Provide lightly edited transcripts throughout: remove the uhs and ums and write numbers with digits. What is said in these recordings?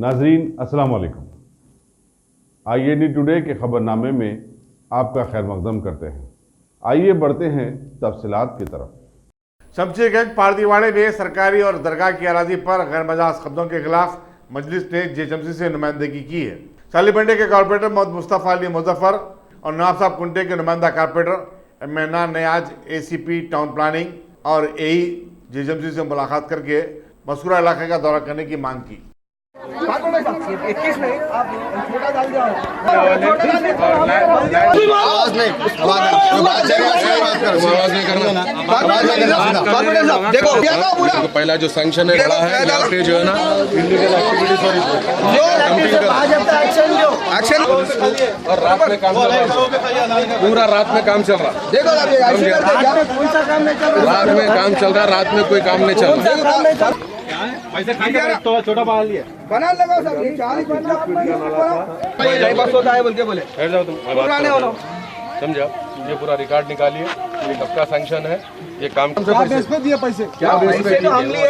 नाजरीन अस्सलाम वालेकुम। IAD टुडे के खबरनामे में आपका खैर मकदम करते हैं। आइए बढ़ते हैं तफसीलात की तरफ। शमशेरगंज पारदीवाड़े में सरकारी और दरगाह की अराजी पर गैर मजाज कब्जों के खिलाफ मजलिस ने JHMC से नुमाइंदगी की है। सालीबंडे के कॉर्पोरेटर मोहम्मद मुस्तफ़ा अली मुजफ्फर और नवाब साहब कुंटे के नुमाइंदा कॉर्पोरेटर MNR ने आज ACP टाउन प्लानिंग और AE JHMC से मुलाकात करके मज़कूरा इलाके का दौरा करने की मांग की। देखो पहला जो सैंक्शन है खड़ा है यहाँ पे जो है ना इलीगल एक्शन और रात में काम चल रहा, पूरा रात में काम चल रहा। देखो रात में काम चल रहा, रात में कोई काम नहीं चल रहा। तो छोटा बना लगा सब 40 बस होता है बोल के बोले बैठ जाओ तुम, समझा। ये पूरा रिकॉर्ड निकालिए, ये कब का सैंक्शन है, ये काम क्या बेस पे दिए पैसे, क्या बेस पे तो हम लिए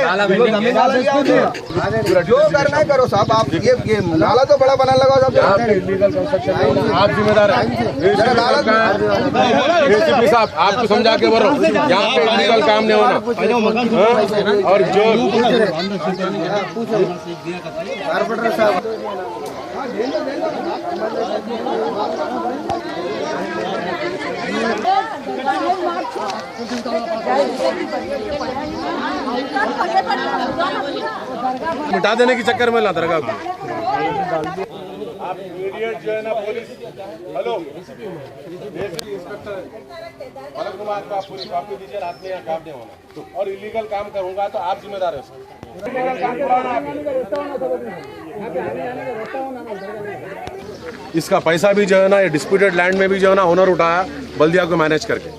जो करना है करो साहब। आप ये नाला तो बड़ा बना लगा साहब, इलीगल कंस्ट्रक्शन आप जिम्मेदार हैं साहब। आपको समझा के बोलो यहाँ पे इलीगल काम नहीं होना। और जो कारपेंटर साहब मिटा देने के चक्कर में ला दरगाह को। आप इमीडिएट जो है ना police, hello inspector Malak Kumar को आप पूरी कॉपी दीजिए, रात में यहाँ काम नहीं होना। और इलीगल काम करूंगा तो आप जिम्मेदार हैं। इसका पैसा भी जो है ना ये डिस्प्यूटेड लैंड में भी जो है ना ओनर उठाया बल्दिया को मैनेज करके।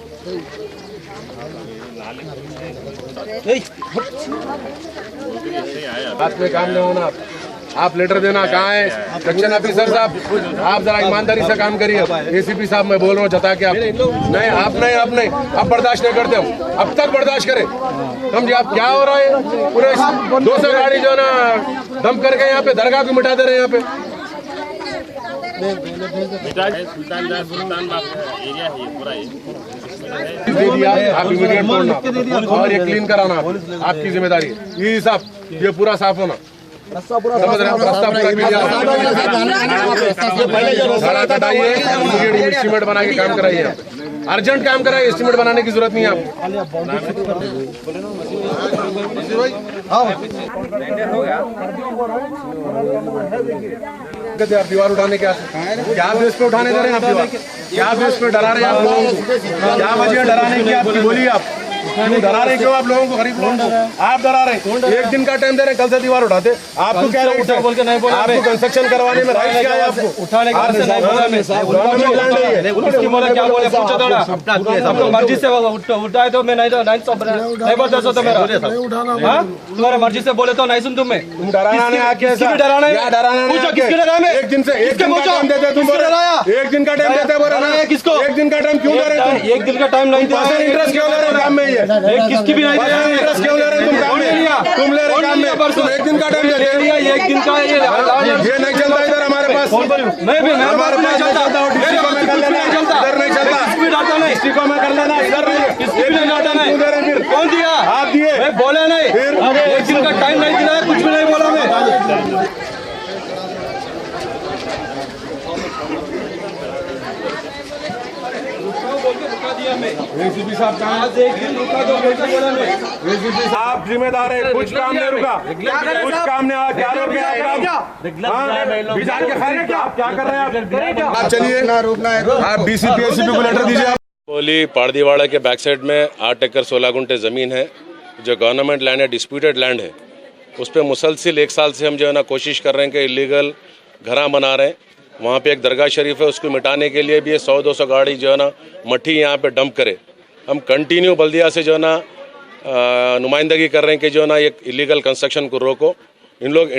रात में काम नहीं होना, आप लेटर देना कहाँ है सेक्शन ऑफिसर साहब, आप जरा ईमानदारी से काम करिए। ACP साहब मैं बोल रहा हूँ जता के आप नहीं, आप नहीं आप बर्दाश्त नहीं करते हो, अब तक बर्दाश्त करें। समझिए आप क्या हो रहा है, पूरे 200 गाड़ी जो है ना दम करके यहाँ पे दरगाह को मिटा दे रहे हैं। यहाँ पे एरिया है पूरा दे दिया, आप इमीडिएट तोड़ना और ये क्लीन कराना आपकी जिम्मेदारी है। ये साहब ये पूरा साफ होना, रास्ता पूरा हटाइए, एस्टीमेट बना के काम कराइए। अर्जेंट काम कराइए, एस्टीमेट बनाने की जरूरत नहीं है आप। दीवार उठाने क्या बेस पे उठाने दे रहे हैं आप दीवार, क्या बेस पे डरा रहे हैं आप लोगों को, क्या वजह डराने की आपकी, बोलिए आप क्यों डरा रहे, क्यों आप लोगों को, गरीब लोगों को आप डरा रहे हैं। एक दिन का टाइम दे रहे हैं, कल से दीवार उठाते। आपको क्या राइट है बोल के नहीं बोला, आपको कंस्ट्रक्शन करवाने में राइट क्या है, आपको उठाने का नहीं बोला मैं साहब। उसकी बोला क्या बोले पूछो थोड़ा, हम तो मर्जी से उठाए तो मैं नहीं बोलता तो मेरा तुम्हारे मर्जी से बोले तो नहीं सुन तुम्हें। तुम डराना नहीं आके डराना पूछो किसके डराना एक दिन से एक दिन का टाइम देते तुम, एक दिन का टाइम देते बोल रहे किसको, एक दिन का टाइम क्यों दे रहे तुम, एक दिन का टाइम नहीं दिया, इंटरेस्ट क्यों ले रहे हो काम में, ये किसकी भी नहीं इंटरेस्ट क्यों ले रहे हो तुम काम में, तुम ले रहे काम में, तुम एक दिन का टाइम दे रहे हो, एक दिन का ये नहीं चलता इधर हमारे पास, मैं भी हमारे पास चलता डीसी को मैं कर लेना, इधर नहीं चलता, डीसी को मैं कर लेना, इधर नहीं, कौन दिया, आप दिए, मैं बोले नहीं, एक दिन का टाइम नहीं दिया, कुछ भी नहीं बोला मैं। ACP साहब कहाँ, एक दिन रुका तो बोला मैं, ACP साहब जिम्मेदार है, कुछ काम नहीं रुका, कुछ काम नहीं, क्या रोक गया आप, क्या कर रहे हैं आप चलिए आप DCP ACP को लेटर दीजिए। बोली पारदीवाड़ा के बैक साइड में 8 एकड़ 16 गुंठे ज़मीन है जो गवर्नमेंट लैंड है, डिस्प्यूटेड लैंड है। उस पर मुसलसिल 1 साल से हम जो है ना कोशिश कर रहे हैं कि इलीगल घरा बना रहे हैं। वहाँ पे एक दरगाह शरीफ है, उसको मिटाने के लिए भी ये 100-200 गाड़ी जो है ना मट्टी यहाँ पे डंप करे। हम कंटिन्यू बल्दिया से जो है ना नुमाइंदगी कर रहे हैं कि जो है ना ये इलीगल कंस्ट्रक्शन को रोको। इन लोग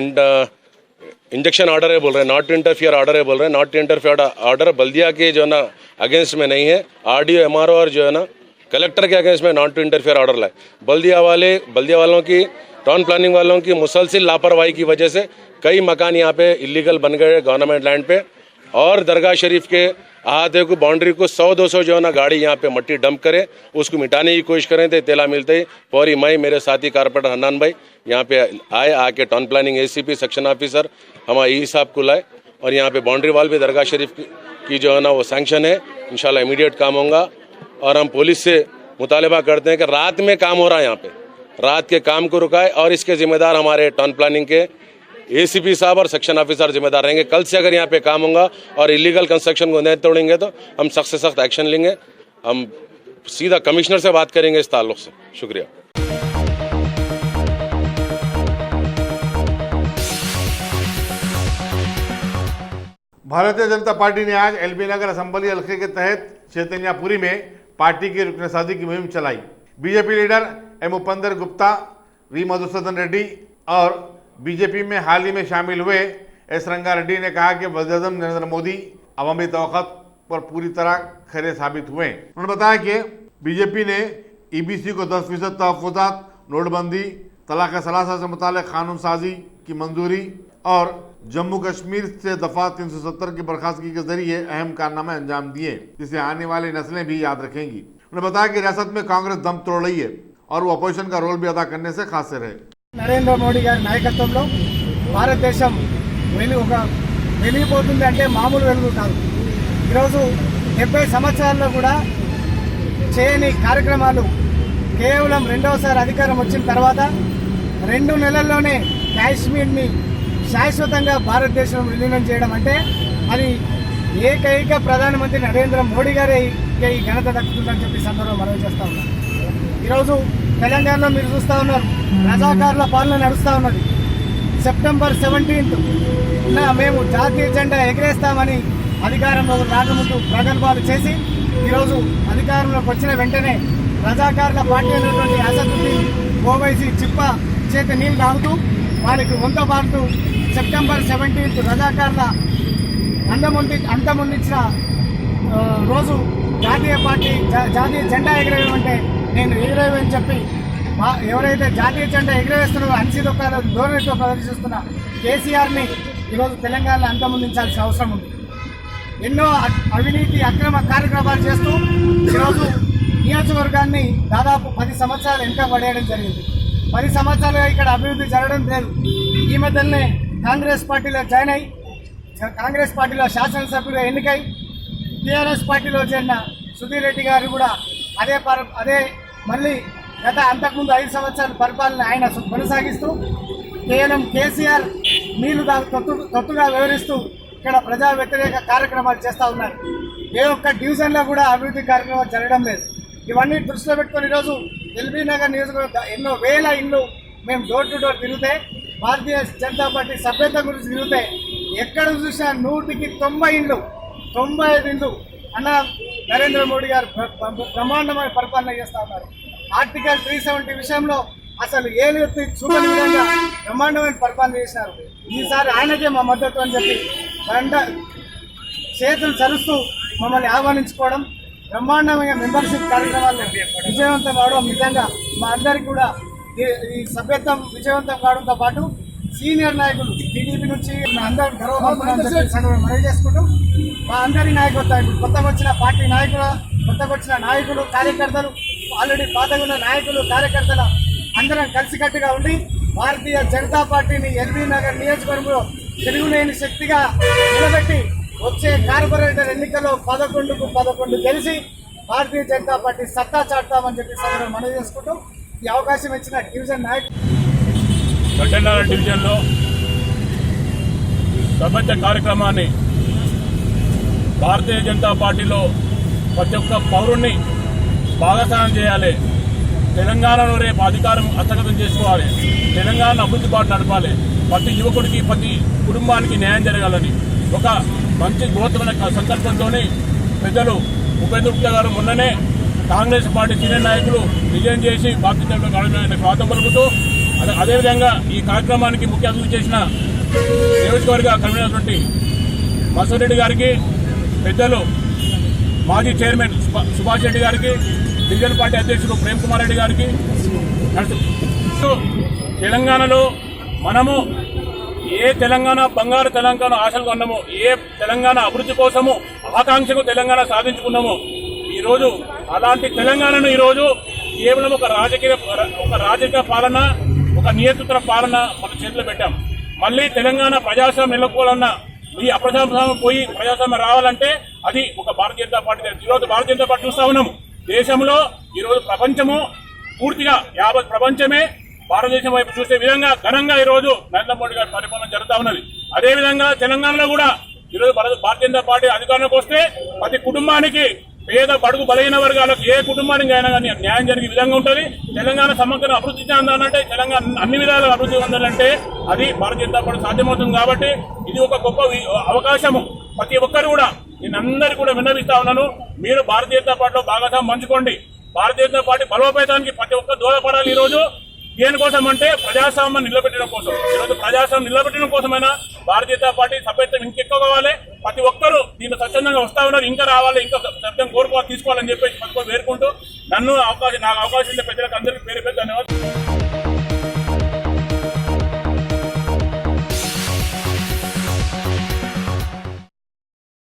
इंजेक्शन ऑर्डर है बोल रहे हैं, नॉट टू इंटरफियर ऑर्डर है बोल रहे हैं। नॉट टू इंटरफियर ऑर्डर बल्दिया के जो है ना अगेंस्ट में नहीं है, RDO MRO और जो है ना कलेक्टर के अगेंस्ट में नॉट टू इंटरफियर ऑर्डर लाए। बल्दिया वालों की टाउन प्लानिंग वालों की मुसलसिल लापरवाही की वजह से कई मकान यहाँ पे इलीगल बन गए गवर्नमेंट लैंड पे, और दरगाह शरीफ के अहाते को बाउंड्री को 100-200 जो है ना गाड़ी यहाँ पे मट्टी डंप करे, उसको मिटाने की कोशिश करें थे। तेला मिलते ही फौरी मैं मेरे साथी कारपोरेटर हन्नान भाई यहाँ पे आए, आके town planning ACP section officer हमारे ई साहब को लाए, और यहाँ पे बाउंड्री वॉल भी दरगाह शरीफ की जो है ना वो सैंक्शन है, इंशाल्लाह इमीडिएट काम होगा। और हम पुलिस से मुतालबा करते हैं कि रात में काम हो रहा है यहाँ पे, रात के काम को रुकाए, और इसके जिम्मेदार हमारे टाउन प्लानिंग के ACP साहब और सेक्शन ऑफिसर जिम्मेदार रहेंगे। कल से अगर यहाँ पे काम होगा और इलीगल कंस्ट्रक्शन को नहीं तोड़ेंगे तो हम सख्त से सख्त एक्शन लेंगे। हम सीधा कमिश्नर से बात करेंगे इस ताल्लुक से। शुक्रिया। भारतीय जनता पार्टी ने आज LB नगर असेंबली हल्के के तहत चैतन्यपुरी में पार्टी की रुकनसाजी की मुहिम चलाई। BJP leader M Upendra Gupta, V Madhusudan Reddy और बीजेपी में हाल ही में शामिल हुए S रंगा रेड्डी ने कहा कि वज़ीर-ए-आज़म नरेंद्र मोदी अवामी तवक़्क़ुत पर पूरी तरह खरे साबित हुए। उन्होंने बताया कि बीजेपी ने EBC को 10% तहफ़्फ़ुज़ात, नोटबंदी, तलाक़ सलासा से मुताल्लिक़ कानून साजी की मंजूरी और जम्मू कश्मीर से दफ़ा 370 की बर्खास्तगी के जरिए अहम कारनामे अंजाम दिए, जिसे आने वाली नस्लें भी याद रखेंगी। उन्होंने बताया कि रियासत में कांग्रेस दम तोड़ रही है और वो अपोजिशन का रोल भी अदा करने से खासे रहे। నరేంద్ర మోడీ గారి నాయకత్వంలో భారతదేశం వెలిగిపోతుంది అంటే మామూలు వెలుగు కాదు. ఈరోజు 70 సంవత్సరాల్లో కూడా చేయని కార్యక్రమాలు కేవలం రెండవసారి అధికారం వచ్చిన తర్వాత 2 నెలల్లోనే కాశ్మీర్ని శాశ్వతంగా భారతదేశం విలీనం చేయడం అంటే అది ఏకైక ప్రధానమంత్రి నరేంద్ర మోడీ గారే ఈ ఘనత దక్కుతుందని చెప్పి సందర్భంగా మనవి చేస్తా ఉన్నాం. ఈరోజు తెలంగాణలో మీరు చూస్తూ ఉన్నారు, రజాకారుల పాలన నడుస్తూ ఉన్నది. సెప్టెంబర్ 17th మేము జాతీయ జెండా ఎగరేస్తామని అధికారంలో రాకముందు ప్రగల్భాలు చేసి ఈరోజు అధికారంలోకి వచ్చిన వెంటనే రజాకారుల పార్టీ అయినటువంటి అసదుద్దీన్ ఓవైసీ చిప్ప చేత నీళ్లు తాగుతూ వారికి వంతో పాటు సెప్టెంబర్ 17th రజాకారుల అంతమొందించిన రోజు జాతీయ జెండా ఎగరేయమంటే నేను ఎగరేయమని చెప్పి ఎవరైతే జాతీయ జెండా ఎగరవేస్తున్నారో అనిసిదొక్క ధోరణితో ప్రదర్శిస్తున్న కేసీఆర్ని ఈరోజు తెలంగాణలో అంతమొందించాల్సిన అవసరం ఉంది. ఎన్నో అవినీతి అక్రమ కార్యక్రమాలు చేస్తూ ఈరోజు నియోజకవర్గాన్ని దాదాపు 10 సంవత్సరాలు వెనుక పడేయడం జరిగింది. 10 సంవత్సరాలుగా ఇక్కడ అభివృద్ధి జరగడం లేదు. ఈ మధ్యనే కాంగ్రెస్ పార్టీలో జాయిన్ అయి కాంగ్రెస్ పార్టీలో శాసనసభ్యులుగా ఎన్నికై టీఆర్ఎస్ పార్టీలో చేరిన సుధీర్ రెడ్డి గారు కూడా అదే మళ్ళీ అంతకుముందు 5 సంవత్సరాల పరిపాలన ఆయన కొనసాగిస్తూ కేవలం కేసీఆర్ నీళ్లు తొత్తుగా వివరిస్తూ ఇక్కడ ప్రజా వ్యతిరేక కార్యక్రమాలు చేస్తూ ఉన్నారు. ఏ ఒక్క డివిజన్లో కూడా అభివృద్ధి కార్యక్రమాలు జరగడం లేదు. ఇవన్నీ దృష్టిలో పెట్టుకుని ఈరోజు LB నగర్ నియోజకవర్గ ఎన్నో వేల ఇళ్ళు మేము డోర్ టు డోర్ తిరిగితే, భారతీయ జనతా పార్టీ సభ్యత గురించి తిరిగితే ఎక్కడ చూసినా 100కి 90 ఇండ్లు 95 ఇండ్లు అన్న నరేంద్ర మోడీ గారు బ్రహ్మాండమైన పరిపాలన చేస్తూ ఉన్నారు. ఆర్టికల్ 370 విషయంలో అసలు ఏలెత్తి చూపని విధంగా బ్రహ్మాండమైన పరిపాలన చేసినారు. ఈసారి ఆయనకే మా మద్దతు అని చెప్పి చేతులు చరుస్తూ మమ్మల్ని ఆహ్వానించుకోవడం, బ్రహ్మాండమైన మెంబర్షిప్ కార్యక్రమాలు విజయవంతం కావడం నిజంగా మా అందరికీ కూడా ఈ సభ్యత్వం విజయవంతం కావడంతో పాటు సీనియర్ నాయకులు టీడీపీ నుంచి అందరూ గర్వపడుతున్నారని మనవి చేసుకుంటూ మా అందరి నాయకత్వం కొత్తగా వచ్చిన పార్టీ కొత్తగా వచ్చిన నాయకులు కార్యకర్తలు ఆల్రెడీ పాతగా ఉన్న నాయకులు కార్యకర్తల అందరం కలిసికట్టుగా ఉండి భారతీయ జనతా పార్టీని LB నగర్ నియోజకవర్గంలో తిరుగులేని శక్తిగా నిలబెట్టి వచ్చే కార్పొరేటర్ ఎన్నికల్లో 11కు 11 గెలిచి భారతీయ జనతా పార్టీ సత్తా చాటుతామని చెప్పి సందర్భంగా మనవి చేసుకుంటూ ఈ అవకాశం ఇచ్చిన డివిజన్ నాయకులు గడ్డెన్నాల డివిజన్లో సభ్యత కార్యక్రమాన్ని భారతీయ జనతా పార్టీలో ప్రతి ఒక్క పౌరుణ్ణి భాగస్వామ్యం చేయాలి. తెలంగాణలో రేపు అధికారం హస్తగతం చేసుకోవాలి. తెలంగాణ అభివృద్ధి బాట నడపాలి. ప్రతి యువకుడికి ప్రతి కుటుంబానికి న్యాయం జరగాలని ఒక మంచి గోత్రమైన సంకల్పంతో పెద్దలు ఉపేంద్ర గుప్తా గారు మొన్ననే కాంగ్రెస్ పార్టీ సీనియర్ నాయకులు రిజైన్ చేసి భారతీయ జనతా పార్టీ స్వాగతం పలుకుతూ అదేవిధంగా ఈ కార్యక్రమానికి ముఖ్య అతిథి చేసిన నియోజకవర్గ కన్వీనర్ మసూర్ రెడ్డి గారికి, పెద్దలు మాజీ చైర్మన్ సుభాష్ రెడ్డి గారికి, డివిజన్ పార్టీ అధ్యక్షుడు ప్రేమ్ కుమార్ రెడ్డి గారికి, తెలంగాణలో మనము ఏ తెలంగాణ బంగారు తెలంగాణ ఆశలు కొన్నామో, ఏ తెలంగాణ అభివృద్ధి కోసము ఆకాంక్షకు తెలంగాణ సాధించుకున్నామో, ఈరోజు అలాంటి తెలంగాణను ఈరోజు కేవలం ఒక రాజకీయ పాలన, ఒక నియంత్రణ పాలన మన చేతిలో పెట్టాం. మళ్ళీ తెలంగాణ ప్రజాస్వామ్యం నెలకొల్పాలన్నా, ఈ అప్రజాస్వామ్యం పోయి ప్రజాస్వామ్యం రావాలంటే అది ఒక భారతీయ జనతా పార్టీ. ఈరోజు భారతీయ జనతా పార్టీ చూస్తా ఉన్నాము, దేశంలో ఈరోజు ప్రపంచము పూర్తిగా యావత్ ప్రపంచమే భారతదేశం వైపు చూసే విధంగా ఘనంగా ఈరోజు నరేంద్ర మోడీ గారి పరిపాలన జరుగుతా ఉన్నది. అదేవిధంగా తెలంగాణలో కూడా ఈరోజు భారతీయ జనతా పార్టీ అధికారంలోకి వస్తే ప్రతి కుటుంబానికి, పేద బడుగు బలహీన వర్గాలకు ఏ కుటుంబానికి అయినా కానీ న్యాయం జరిగే విధంగా ఉంటుంది. తెలంగాణ సమగ్ర అభివృద్ధి చెందాలంటే, తెలంగాణ అన్ని విధాలుగా అభివృద్ధి చెందాలంటే అది భారతీయ జనతా పార్టీ సాధ్యమవుతుంది. కాబట్టి ఇది ఒక గొప్ప అవకాశము. ప్రతి ఒక్కరు కూడా, నేనందరికీ కూడా విన్నవిస్తా ఉన్నాను, మీరు భారతీయ జనతా పార్టీలో భాగస్వామ్యం పంచుకోండి. భారతీయ జనతా పార్టీ బలోపేతానికి ప్రతి ఒక్కరు దోహదపడాలి. ఈరోజు దేనికోసం అంటే ప్రజాస్వామ్యం నిలబెట్టడం కోసం. ఈరోజు ప్రజాస్వామ్యం నిలబెట్టడం కోసమైనా భారతీయ జనతా పార్టీ సభ్యత్వం ఇంకెక్కువ కావాలి. ప్రతి ఒక్కరూ దీన్ని స్వచ్ఛందంగా వస్తా ఉన్నారు, ఇంకా రావాలి, ఇంకా శబ్దం తీసుకోవాలని చెప్పేసి పట్టుకొని వేరుకుంటూ నాకు అవకాశం ఇచ్చే ప్రజలకు అందరికీ పేరు పేరు ధన్యవాదాలు.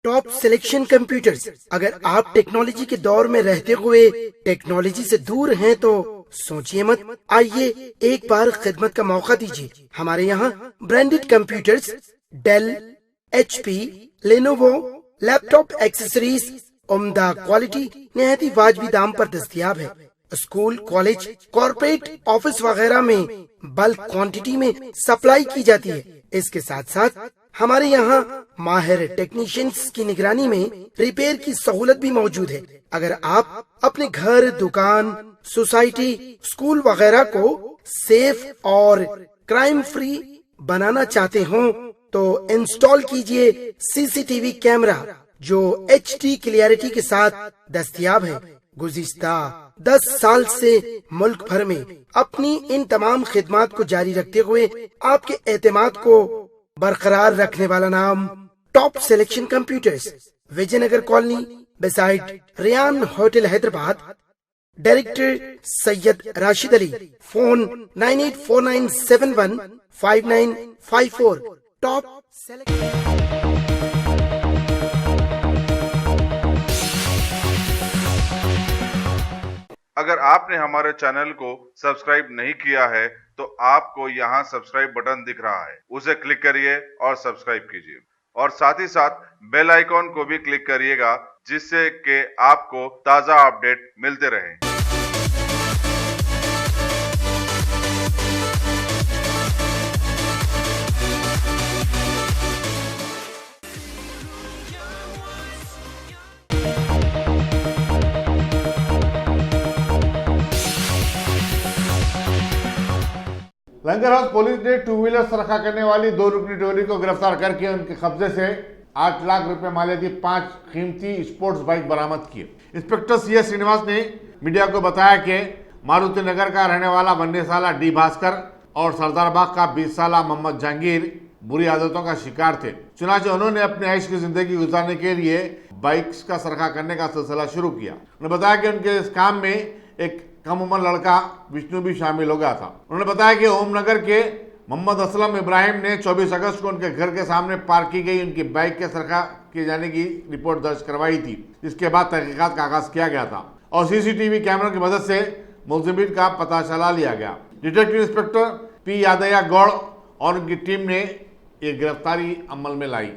Top selection computers. अगर आप टेक्नोलॉजी के दौर में रहते हुए टेक्नोलॉजी से दूर हैं तो सोचिए मत, आइए एक बार खिदमत का मौका दीजिए। हमारे यहाँ branded computers Dell, HP, Lenovo, laptop accessories उम्दा क्वालिटी निहायती वाजबी दाम पर दस्तयाब है। स्कूल, कॉलेज, कॉर्पोरेट, ऑफिस वगैरह में बल्क क्वांटिटी में सप्लाई की जाती है। इसके साथ साथ हमारे यहाँ माहिर टेक्नीशियंस की निगरानी में रिपेयर की सहूलत भी मौजूद है। अगर आप अपने घर, दुकान, सोसाइटी, स्कूल वगैरह को सेफ और क्राइम फ्री बनाना चाहते हो तो इंस्टॉल कीजिए CCTV कैमरा जो HD क्लियरिटी के साथ दस्तयाब है। गुज़िश्ता 10 साल से मुल्क भर में अपनी इन तमाम खिदमात को जारी रखते हुए आपके एतमाद को बरकरार रखने वाला नाम top selection computers, Vijayanagar colony beside Riyan hotel Hyderabad. Director Syed Rashid Ali. Phone 9849715954। Top selection. अगर आपने हमारे चैनल को सब्सक्राइब नहीं किया है तो आपको यहाँ सब्सक्राइब बटन दिख रहा है, उसे क्लिक करिए और सब्सक्राइब कीजिए और साथ ही साथ बेल आइकॉन को भी क्लिक करिएगा जिससे कि आपको ताज़ा अपडेट मिलते रहें। लंगर हाउस पुलिस ने 2 व्हीलर सरखा करने वाली 2 रुकनी टोली को गिरफ्तार करके उनके कब्जे से 8 लाख रुपए माले की 5 कीमती स्पोर्ट्स बाइक बरामद किए। इंस्पेक्टर CS श्रीनिवास ने मीडिया को बताया कि मारुति नगर का रहने वाला 19 साला डी भास्कर और सरदारबाग का 20 साला मोहम्मद जहांगीर बुरी आदतों का शिकार थे। चुनाचे उन्होंने अपने ऐश की जिंदगी गुजारने के लिए बाइक्स का सरखा करने का सिलसिला शुरू किया। उन्होंने बताया कि उनके इस काम में एक कम उम्र लड़का विष्णु भी शामिल हो गया था। उन्होंने बताया कि ओमनगर के मोहम्मद असलम इब्राहिम ने 24 अगस्त को उनके घर के सामने पार्क की गई उनकी बाइक के सरखा किए जाने की रिपोर्ट दर्ज करवाई थी, जिसके बाद तहकीकात का आगाज किया गया था और CCTV कैमरों की मदद से मुलजिमीन का पता चला लिया गया। डिटेक्टिव इंस्पेक्टर P यादया गौड़ और उनकी टीम ने ये गिरफ्तारी अमल में लाई।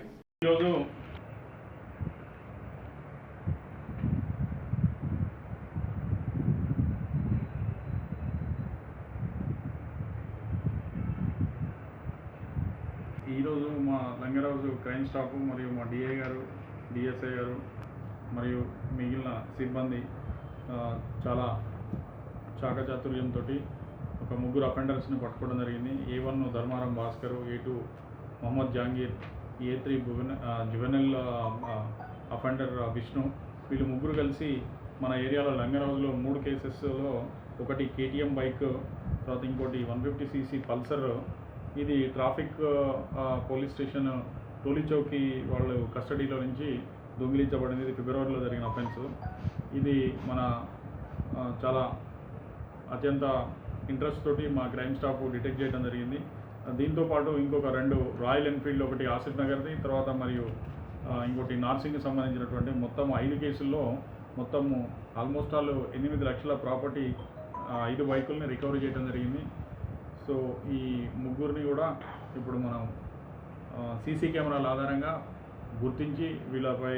ఈరోజు మా లంగర్ హౌస్ క్రైమ్ స్టాఫ్ మరియు మా DA గారు, DSI గారు మరియు మిగిలిన సిబ్బంది చాలా చాకచాతుర్యంతో ఒక 3 అఫెండర్స్ని పట్టుకోవడం జరిగింది. A1 Dharmaram Bhaskar, A2 Mohammed Jahangir, A3 juvenile offender Vishnu. వీళ్ళు 3 కలిసి మన ఏరియాలో లంగర్ హౌస్లో 3 కేసెస్లో, ఒకటి KTM బైక్, తర్వాత ఇంకోటి 150cc పల్సర్. ఇది ట్రాఫిక్ పోలీస్ స్టేషన్ టోలీ చౌకీ వాళ్ళు కస్టడీలో నుంచి దొంగిలించబడింది. ఇది ఫిబ్రవరిలో జరిగిన అఫెన్స్. ఇది మన చాలా అత్యంత ఇంట్రెస్ట్ తోటి మా క్రైమ్ స్టాఫ్ డిటెక్ట్ చేయడం జరిగింది. దీంతో పాటు ఇంకొక 2 రాయల్ ఎన్ఫీల్డ్, ఒకటి ఆసిఫ్ నగర్ది, తర్వాత మరియు ఇంకోటి నార్సింగ్కి సంబంధించినటువంటి మొత్తం 5 కేసుల్లో మొత్తము ఆల్మోస్ట్ ఆల్ 8 లక్షల ప్రాపర్టీ 5 బైకుల్ని రికవరీ చేయడం జరిగింది. సో ఈ ముగ్గురిని కూడా ఇప్పుడు మనం సీసీ కెమెరాల ఆధారంగా గుర్తించి వీళ్ళపై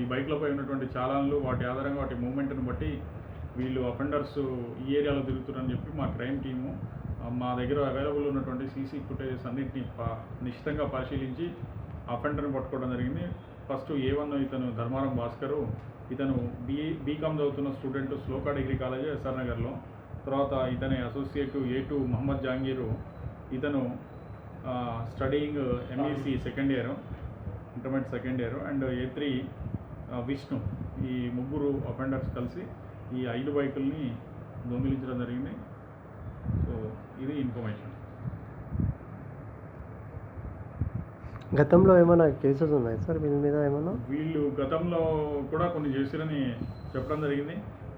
ఈ బైక్లపై ఉన్నటువంటి చాలాన్లు, వాటి ఆధారంగా వాటి మూమెంట్ని బట్టి వీళ్ళు అఫెండర్స్ ఈ ఏరియాలో తిరుగుతున్నారని చెప్పి మా క్రైమ్ టీము మా దగ్గర అవైలబుల్ ఉన్నటువంటి సీసీ ఫుటేజెస్ అన్నింటినీ నిశ్చితంగా పరిశీలించి అఫెండర్ని పట్టుకోవడం జరిగింది. ఫస్ట్ A1 ఇతను ధర్మారం భాస్కరు, ఇతను బీకామ్ చదువుతున్న student Shloka degree college SR నగర్లో. తర్వాత ఇతని అసోసియేట్ A2 మహమ్మద్ జహాంగీరు, ఇతను studying MEC second year, intermediate second year. And A3 Vishnu. ఈ ముగ్గురు అఫెండర్స్ కలిసి ఈ 5 బైకుల్ని దొంగిలించడం జరిగింది. సో ఇది ఇన్ఫర్మేషన్. గతంలో ఏమైనా కేసెస్ ఉన్నాయి సార్ వీళ్ళ మీద? ఏమన్నా వీళ్ళు గతంలో కూడా కొన్ని చేసిరని చెప్పడం జరిగింది.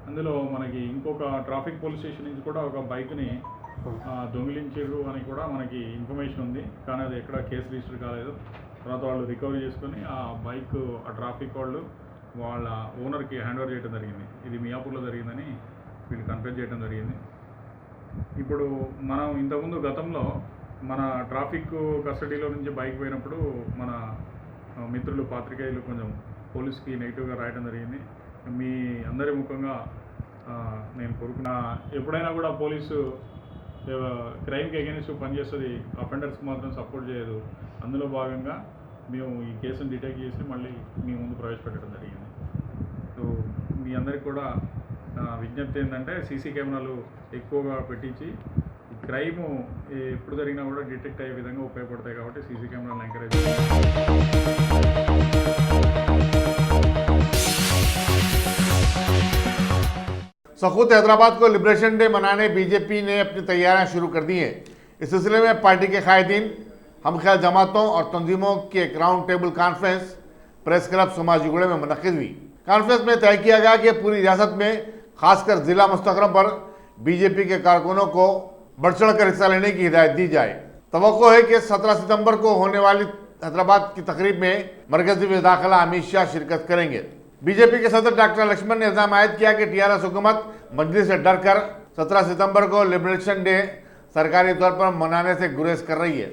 అందులో మనకి ఇంకొక ట్రాఫిక్ పోలీస్ స్టేషన్ నుంచి కూడా ఒక బైక్ని దొంగిలించారు అని కూడా మనకి ఇన్ఫర్మేషన్ ఉంది. కానీ అది ఎక్కడ కేసు రిజిస్టర్ కాలేదు. తర్వాత వాళ్ళు రికవరీ చేసుకొని ఆ బైక్ ఆ ట్రాఫిక్ వాళ్ళు వాళ్ళ ఓనర్కి హ్యాండ్ ఓవర్ చేయడం జరిగింది. ఇది మియాపూర్లో జరిగిందని వీళ్ళు కన్ఫర్మ్ చేయడం జరిగింది. ఇప్పుడు మనం ఇంతకుముందు గతంలో మన ట్రాఫిక్ కస్టడీలో నుంచి బైక్ పోయినప్పుడు మన మిత్రులు పాత్రికేయులు కొంచెం పోలీస్కి నెగిటివ్గా రాయడం జరిగింది. మీ అందరి ముఖంగా నేను కోరుకున్నా, ఎప్పుడైనా కూడా పోలీసు క్రైమ్కి అగెనిస్ట్ పనిచేస్తుంది, అఫెండర్స్కి మాత్రం సపోర్ట్ చేయదు. అందులో భాగంగా మేము ఈ కేసును డిటెక్ట్ చేసి మళ్ళీ మీ ముందు ప్రవేశపెట్టడం జరిగింది. సో మీ అందరికి కూడా విజ్ఞప్తి ఏంటంటే సీసీ కెమెరాలు ఎక్కువగా పెట్టించి క్రైమ్ ఎప్పుడు జరిగినా కూడా డిటెక్ట్ అయ్యే విధంగా ఉపయోగపడతాయి కాబట్టి సీసీ కెమెరాలను ఎంకరేజ్ सखूत हैदराबाद को लिबरेशन डे मनाने बीजेपी ने अपनी तैयारियां शुरू कर दी हैं। इस सिलसिले में पार्टी के कायदीन, हमख्याल जमातों और तंजीमों की एक round table conference press club समाजीगुड़े में मुनक्किद हुई। कॉन्फ्रेंस में तय किया गया कि पूरी रियासत में खासकर जिला मुस्तकरम पर बीजेपी के कारकुनों को बढ़ चढ़ कर हिस्सा लेने की हिदायत दी जाए। तवक्को है कि 17 सितंबर को होने वाली हैदराबाद की तकरीब में मरकजी वज़ीर दाखिला अमित शाह शिरकत करेंगे। बीजेपी के सदर डॉक्टर लक्ष्मण ने इल्जाम आयद किया कि TRS हुकूमत मजलिस से डरकर 17 सितंबर को लिबरेशन डे सरकारी तौर पर मनाने से गुरेज कर रही है।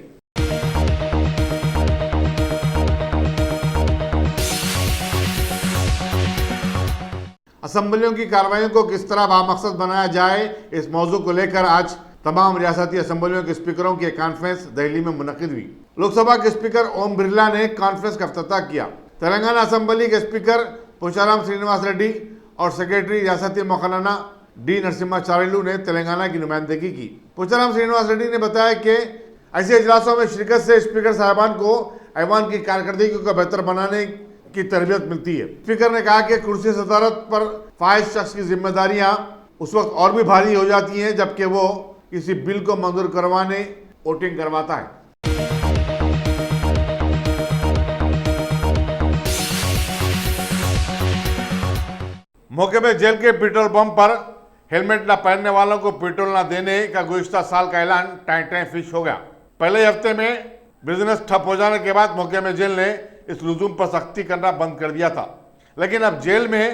असेंबलियों की कार्रवाइयों को किस तरह बामकसद बनाया जाए, इस मौजू को लेकर आज तमाम रियासती असेंबलियों के स्पीकरों की एक कॉन्फ्रेंस दिल्ली में मुनक्किद हुई। लोकसभा के स्पीकर ओम बिरला ने कॉन्फ्रेंस का इफ्तिताह किया। तेलंगाना असेंबली के स्पीकर पोचाराम श्रीनिवास रेड्डी और सेक्रेटरी रियासती मौलाना D नरसिम्हाचार्युलू ने तेलंगाना की नुमाइंदगी की। पोचाराम श्रीनिवास रेड्डी ने बताया कि ऐसे इजलासों में शिरकत से स्पीकर साहबान को ऐवान की कारकर्दगी को बेहतर बनाने की तरबियत मिलती है। स्पीकर ने कहा कि कुर्सी सदारत पर फाइज शख्स की जिम्मेदारियां उस वक्त और भी भारी हो जाती हैं जबकि वो किसी बिल को मंजूर करवाने वोटिंग करवाता है। मौके में जेल के पेट्रोल पंप पर हेलमेट न पहनने वालों को पेट्रोल न देने का गुज़िश्ता साल का ऐलान टाइम फिश हो गया। पहले हफ्ते में बिजनेस ठप हो जाने के बाद मौके में जेल ने इस लुजूम पर सख्ती करना बंद कर दिया था, लेकिन अब जेल में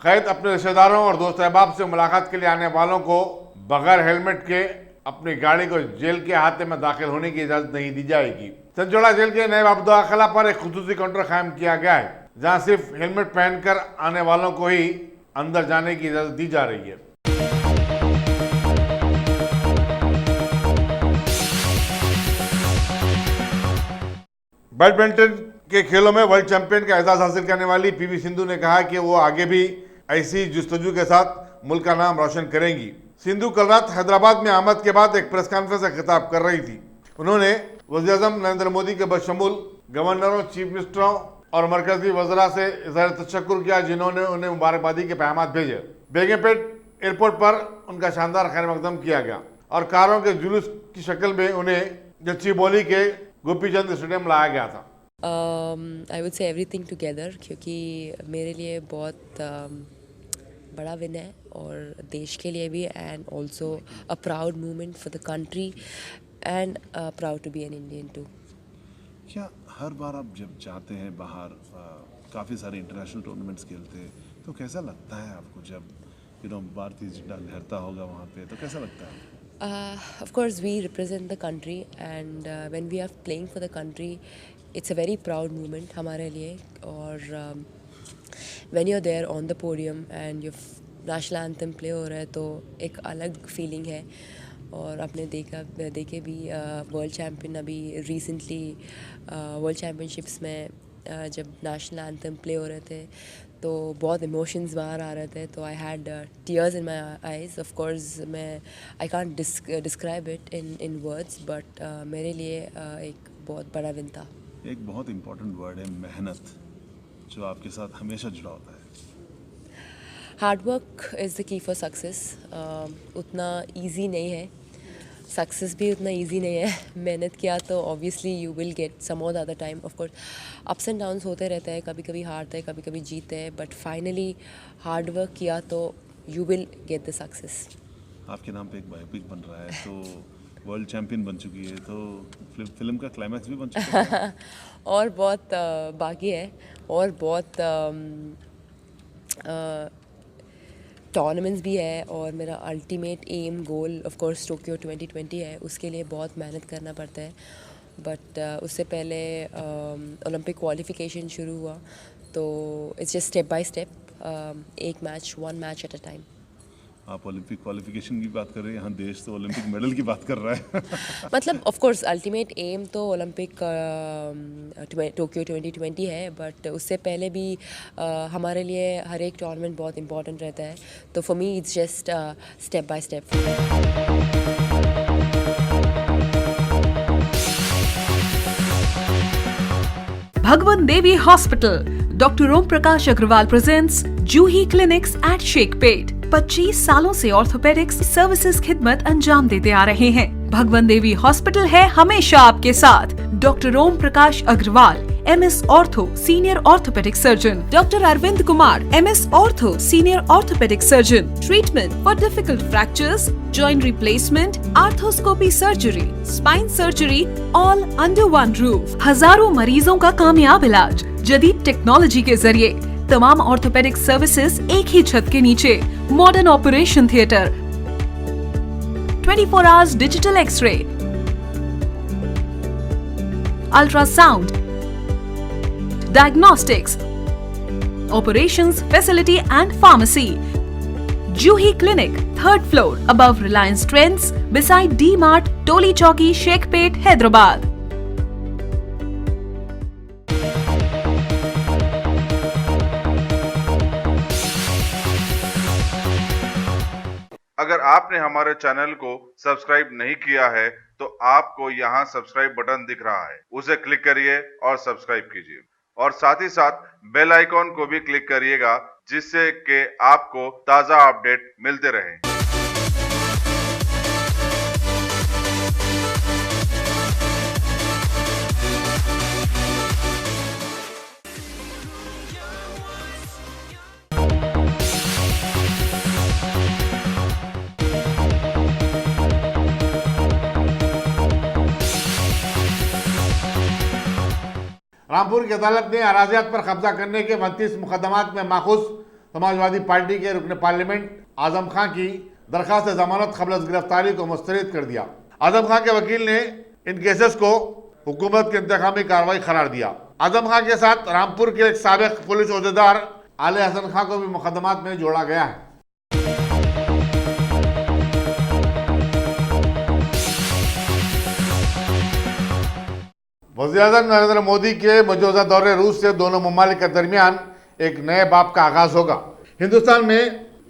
कैद अपने रिश्तेदारों और दोस्त अहबाब से मुलाकात के लिए आने वालों को बगैर हेलमेट के अपनी गाड़ी को जेल के अहाते में दाखिल होने की इजाजत नहीं दी जाएगी। चंचोड़ा जेल के नए दाखिला पर एक खुसूसी काउंटर कायम किया गया है, जहां सिर्फ हेलमेट पहनकर आने वालों को ही अंदर जाने की इजाजत दी जा रही है। बैडमिंटन के खेलों में वर्ल्ड चैंपियन का एजाज हासिल करने वाली PV सिंधु ने कहा कि वो आगे भी ऐसी जुस्तजू के साथ मुल्क का नाम रोशन करेंगी। सिंधु कल रात हैदराबाद में आमद के बाद एक प्रेस कॉन्फ्रेंस का खिताब कर रही थी। उन्होंने वज़ीर-ए-आज़म नरेंद्र मोदी के बशमूल गवर्नरों, चीफ मिनिस्टरों और मरकजी वज़रा से इज़हार तशक्कुर किया, जिन्होंने उन्हें मुबारकबादी के पैगाम भेजे। बेगमपेट एयरपोर्ट पर उनका शानदार खैर मकदम किया गया और कारों के जुलूस की शक्ल में उन्हें गच्चीबौली के गोपीचंद स्टेडियम लाया गया था। I would say everything together, क्योंकि मेरे लिए बहुत बड़ा विन है और देश के लिए भी, and also a proud moment for the country and proud to be an Indian too. क्या हर बार आप जब जाते हैं बाहर, काफ़ी सारे इंटरनेशनल टूर्नामेंट्स खेलते हैं, तो कैसा लगता है आपको जब भारतीय झंडा लहरता होगा वहाँ पे, तो कैसा लगता है? Of course, we represent the country, and when we are playing for the country, it's a very proud moment हमारे लिए। और when you're there on the podium and your national anthem play हो रहा है, तो एक अलग फीलिंग है। और आपने देखे भी वर्ल्ड चैम्पियन अभी रिसेंटली वर्ल्ड चैम्पियनशिप्स में जब नेशनल एंथम प्ले हो रहे थे तो बहुत इमोशंस बाहर आ रहे थे। तो I had tears in my eyes. Of course I can't describe it in words, but मेरे लिए एक बहुत बड़ा विन था। एक बहुत इम्पोर्टेंट वर्ड है मेहनत, जो आपके साथ हमेशा जुड़ा होता है। Hard work is the key for success. उतना ईजी नहीं है, सक्सेस भी उतना इजी नहीं है। मेहनत किया तो obviously you will get some of the other time. Of course ups and downs होते रहते हैं, कभी कभी हारते हैं, कभी कभी जीतते हैं, बट फाइनली हार्ड वर्क किया तो you will get the success. आपके नाम पे एक बायोपिक बन रहा है, तो वर्ल्ड चैम्पियन बन चुकी है, तो फिल्म का क्लाइमैक्स भी बन चुका है। और बहुत बाकी है, और बहुत टूर्नामेंट्स भी है, और मेरा ultimate aim goal of course Tokyo 2020 है। उसके लिए बहुत मेहनत करना पड़ता है, बट उससे पहले ओलंपिक क्वालिफिकेशन शुरू हुआ, तो it's just step by step, एक match, one match at a time. आप ओलंपिक क्वालिफिकेशन की बात कर रहे हैं, यहाँ देश तो ओलंपिक मेडल की बात कर रहा है। मतलब ऑफ कोर्स अल्टीमेट एम तो ओलंपिक टोक्यो 2020 है, बट उससे पहले भी हमारे लिए हर एक टूर्नामेंट बहुत इंपॉर्टेंट रहता है। तो for me it's just step by step. Bhagwan Devi Hospital, Dr. Om Prakash Agrawal presents Juhi Clinics at Sheikhpet। 25 सालों से ऑर्थोपेडिक्स सर्विसेज खिदमत अंजाम देते आ रहे हैं। भगवान देवी हॉस्पिटल है हमेशा आपके साथ। Doctor Om Prakash Agarwal, MS ortho senior orthopaedic surgeon, doctor Arvind Kumar, MS ortho senior orthopaedic surgeon. Treatment for difficult fractures, joint replacement, arthroscopy surgery, spine surgery, all under one roof. हजारों मरीजों का कामयाब इलाज जदीद टेक्नोलॉजी के जरिए। तमाम ऑर्थोपेडिक सर्विसेज एक ही छत के नीचे। Modern operation theatre, 24 hours digital X-ray, ultrasound, diagnostics, operations facility and pharmacy. Juhi Clinic, 3rd floor, above Reliance Trends, beside D-Mart, Toli Chowki, Sheikhpet, Hyderabad. अगर आपने हमारे चैनल को सब्सक्राइब नहीं किया है तो आपको यहाँ सब्सक्राइब बटन दिख रहा है, उसे क्लिक करिए और सब्सक्राइब कीजिए, और साथ ही साथ बेल आइकॉन को भी क्लिक करिएगा, जिससे कि आपको ताज़ा अपडेट मिलते रहें। रामपुर की अदालत ने अराजियात पर कब्जा करने के 32 मुकदमात में माखूज समाजवादी पार्टी के रुकन पार्लियामेंट आजम खां की दरखास्त जमानत कबल गिरफ्तारी को मुस्तरद कर दिया। आजम खां के वकील ने इन केसेस को हुकूमत की इंतकामी कार्रवाई करार दिया। आजम खां के साथ रामपुर के एक साबिक पुलिस ओहदेदार आले हसन खां को भी मुकदमात में जोड़ा गया है। वज़ीर-ए-आज़म नरेंद्र मोदी के मौजूदा दौरे रूस से दोनों ममालिक के दरमियान एक नए बाब का आगाज होगा। हिंदुस्तान में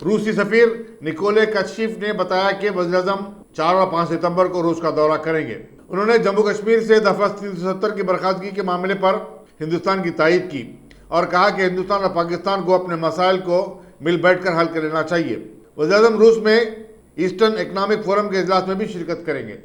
रूसी सफीर निकोले कश्यप ने बताया कि वज़ीर-ए-आज़म 4 और 5 सितंबर को रूस का दौरा करेंगे। उन्होंने जम्मू कश्मीर से दफा 370 की बर्खास्तगी के मामले पर हिंदुस्तान की तायीद की और कहा कि हिंदुस्तान और पाकिस्तान को अपने मसाइल को मिल बैठकर हल कर लेना चाहिए। वज़ीर-ए-आज़म रूस में ईस्टर्न इकनॉमिक फोरम के इजलास में भी शिरकत करेंगे।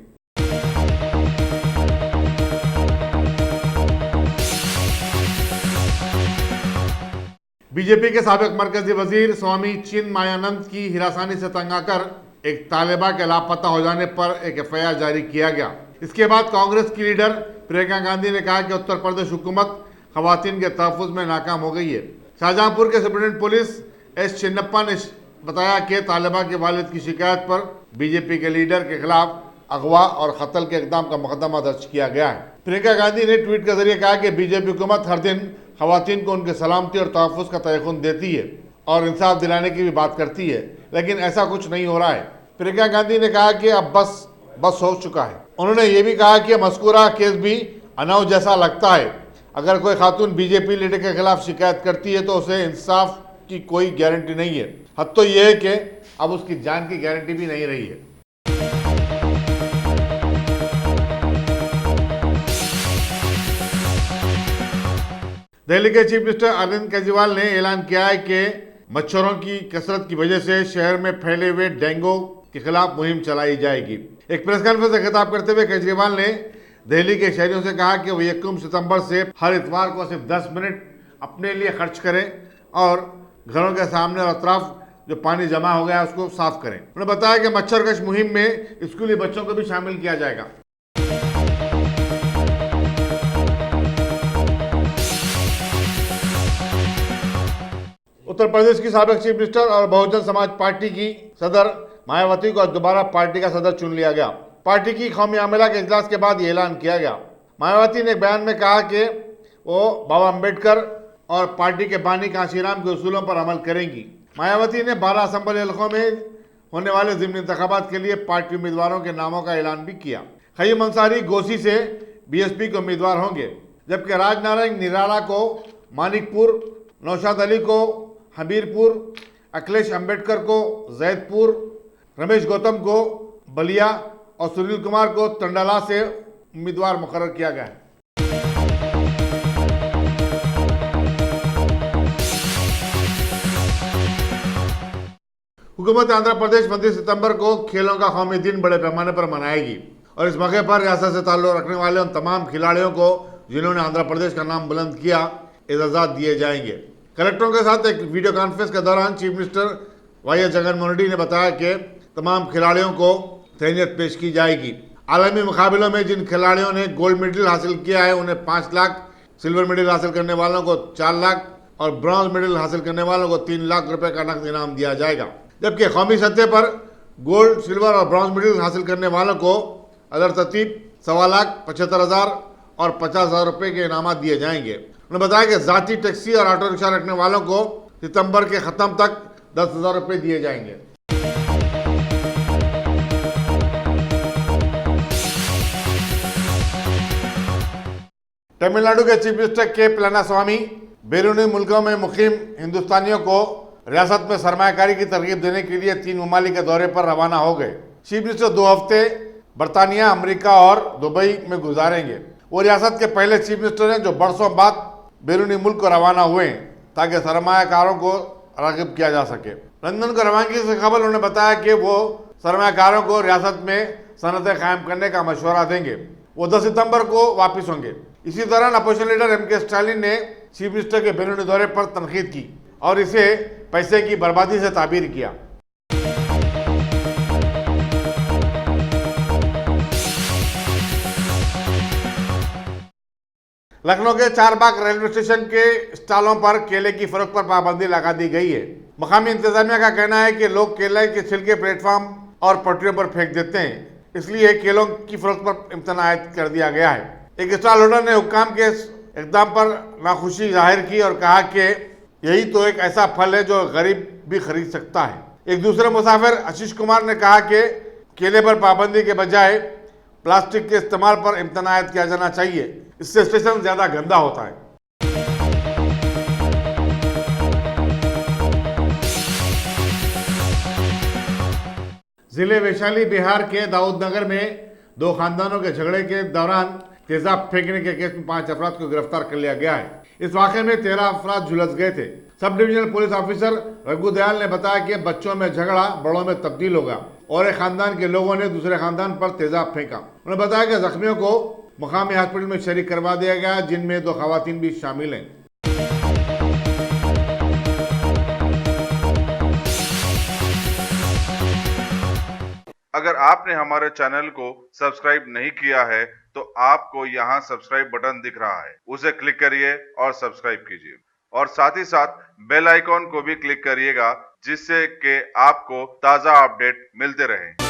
बीजेपी के साबिक मरकजी वजीर स्वामी चिन्मयानंद की हिरासनी से तंग आकर एक तालिबा के लापता हो जाने पर एक एफआईआर जारी किया गया। इसके बाद कांग्रेस की लीडर प्रियंका गांधी ने कहा कि उत्तर प्रदेश हुकूमत खवातीन के तहफ़्फ़ुज़ में नाकाम हो गई है। शाहजहांपुर के सुप्रीटेंडेंट पुलिस एस चिन्नप्पा ने बताया कि तालिबा के वालिद की शिकायत पर बीजेपी के लीडर के खिलाफ अगवा और कत्ल के इक़दाम का मुकदमा दर्ज किया गया है। प्रियंका गांधी ने ट्वीट के जरिए कहा कि बीजेपी हुकूमत हर दिन खवातीन को उनके सलामती और तहफ़्फ़ुज़ का तयक़ुन देती है और इंसाफ दिलाने की भी बात करती है, लेकिन ऐसा कुछ नहीं हो रहा है। प्रियंका गांधी ने कहा कि अब बस हो चुका है। उन्होंने ये भी कहा कि मज़कूरा केस भी अनाव जैसा लगता है। अगर कोई खातून बीजेपी लीडर के खिलाफ शिकायत करती है तो उसे इंसाफ की कोई गारंटी नहीं है। हद तो यह है कि अब उसकी जान की गारंटी भी नहीं रही है। दिल्ली के चीफ मिनिस्टर अरविंद केजरीवाल ने ऐलान किया है कि मच्छरों की कसरत की वजह से शहर में फैले हुए डेंगू के खिलाफ मुहिम चलाई जाएगी। एक प्रेस कॉन्फ्रेंस से खिताब करते हुए केजरीवाल ने दिल्ली के शहरियों से कहा कि वो 1 सितंबर से हर इतवार को सिर्फ 10 मिनट अपने लिए खर्च करें और घरों के सामने और अतराफ जो पानी जमा हो गया है उसको साफ करें। उन्होंने बताया कि मच्छरकश मुहिम में स्कूली बच्चों को भी शामिल किया जाएगा। उत्तर प्रदेश की साबिक चीफ मिनिस्टर और बहुजन समाज पार्टी की सदर मायावती को दोबारा पार्टी का सदर चुन लिया गया। पार्टी की कौमी अमला के इजलास के बाद ये ऐलान किया गया। मायावती ने एक बयान में कहा कि वो बाबा अम्बेडकर और पार्टी के बानी कांशीराम के उसूलों पर अमल करेंगी। मायावती ने 12 असम्बली हलकों में होने वाले ज़िमनी इंतखाबात के लिए पार्टी उम्मीदवारों के नामों का ऐलान भी किया। खय्यूम अंसारी गोसी से बीएसपी के उम्मीदवार होंगे, जबकि राजनारायण निराला को मानिकपुर, नौशाद अली को हमीरपुर, अखिलेश अम्बेडकर को जैदपुर, रमेश गौतम को बलिया और सुनील कुमार को तंडाला से उम्मीदवार मुकर्रर किया गया है। हुकूमत आंध्र प्रदेश 29 सितंबर को खेलों का कौमी दिन बड़े पैमाने पर मनाएगी और इस मौके पर रियासत से ताल्लुक रखने वाले उन तमाम खिलाड़ियों को जिन्होंने आंध्र प्रदेश का नाम बुलंद किया, एजाज़ात दिए जाएंगे। कलेक्टरों के साथ एक वीडियो कॉन्फ्रेंस के दौरान chief minister Y Jaganmohan Reddy ने बताया कि तमाम खिलाड़ियों को तहनीत पेश की जाएगी। आलमी मुकाबलों में जिन खिलाड़ियों ने गोल्ड मेडल हासिल किया है उन्हें 5 लाख, सिल्वर मेडल हासिल करने वालों को 4 लाख और ब्रॉन्ज मेडल हासिल करने वालों को 3 लाख रुपए का नकद इनाम दिया जाएगा। जबकि कौमी सतह पर गोल्ड, सिल्वर और ब्रॉन्ज मेडल हासिल करने वालों को अदर तरतीब 1,75,000 और 50,000 रुपए के इनाम दिए जाएंगे। उन्होंने बताया कि जाती टैक्सी और ऑटो रिक्शा रखने वालों को सितंबर के खत्म तक 10,000 रुपए दिए जाएंगे। तमिलनाडु के चीफ मिनिस्टर के पलानीस्वामी बैरूनी मुल्कों में मुकीम हिंदुस्तानियों को रियासत में सरमायाकारी की तरगीब देने के लिए 3 ममालिक के दौरे पर रवाना हो गए। चीफ मिनिस्टर 2 हफ्ते बरतानिया, अमेरिका और दुबई में गुजारेंगे। वो रियासत के पहले चीफ मिनिस्टर हैं जो बरसों बाद बैरूनी मुल्क को रवाना हुए हैं ताकि सरमायाकारों को राग़िब किया जा सके। लंदन को रवानगी से कबल उन्होंने बताया कि वो सरमायाकारों को रियासत में सनतें कायम करने का मशवरा देंगे। वो 10 सितंबर को वापस होंगे। इसी दौरान अपोजिशन लीडर एम.के. स्टालिन ने चीफ मिनिस्टर के बैरूनी दौरे पर तनकीद की और इसे पैसे की बर्बादी से ताबीर किया। लखनऊ के चारबाग रेलवे स्टेशन के स्टॉलों पर केले की फरोख्त पर पाबंदी लगा दी गई है। मकामी इंतजामिया का कहना है कि लोग केले के छिलके प्लेटफॉर्म और पटरियों पर फेंक देते हैं, इसलिए केलों की फरोख्त पर इम्तनाअ आयद कर दिया गया है। एक स्टॉल होल्डर ने हुक्काम के इक़दाम पर नाखुशी जाहिर की और कहा कि यही तो एक ऐसा फल है जो गरीब भी खरीद सकता है। एक दूसरे मुसाफिर आशीष कुमार ने कहा कि केले पर पाबंदी के बजाय प्लास्टिक के इस्तेमाल पर इम्तनाअ आयद किया जाना चाहिए, इससे स्टेशन ज्यादा गंदा होता है। जिले वैशाली बिहार के दाऊदनगर में 2 खानदानों के झगड़े के दौरान तेजाब फेंकने के केस में 5 अफराद को गिरफ्तार कर लिया गया है। इस वाक़े में 13 अफराद झुलस गए थे। Sub divisional police officer Raghu Dayal ने बताया कि बच्चों में झगड़ा बड़ों में तब्दील होगा और एक खानदान के लोगों ने दूसरे खानदान पर तेजाब फेंका। उन्होंने बताया कि जख्मियों को मुकामी हॉस्पिटल में शरीक करवा दिया गया, जिनमें 2 खवातीन भी शामिल हैं। अगर आपने हमारे चैनल को सब्सक्राइब नहीं किया है तो आपको यहाँ सब्सक्राइब बटन दिख रहा है, उसे क्लिक करिए और सब्सक्राइब कीजिए और साथ ही साथ बेल आइकॉन को भी क्लिक करिएगा जिससे कि आपको ताज़ा अपडेट मिलते रहें।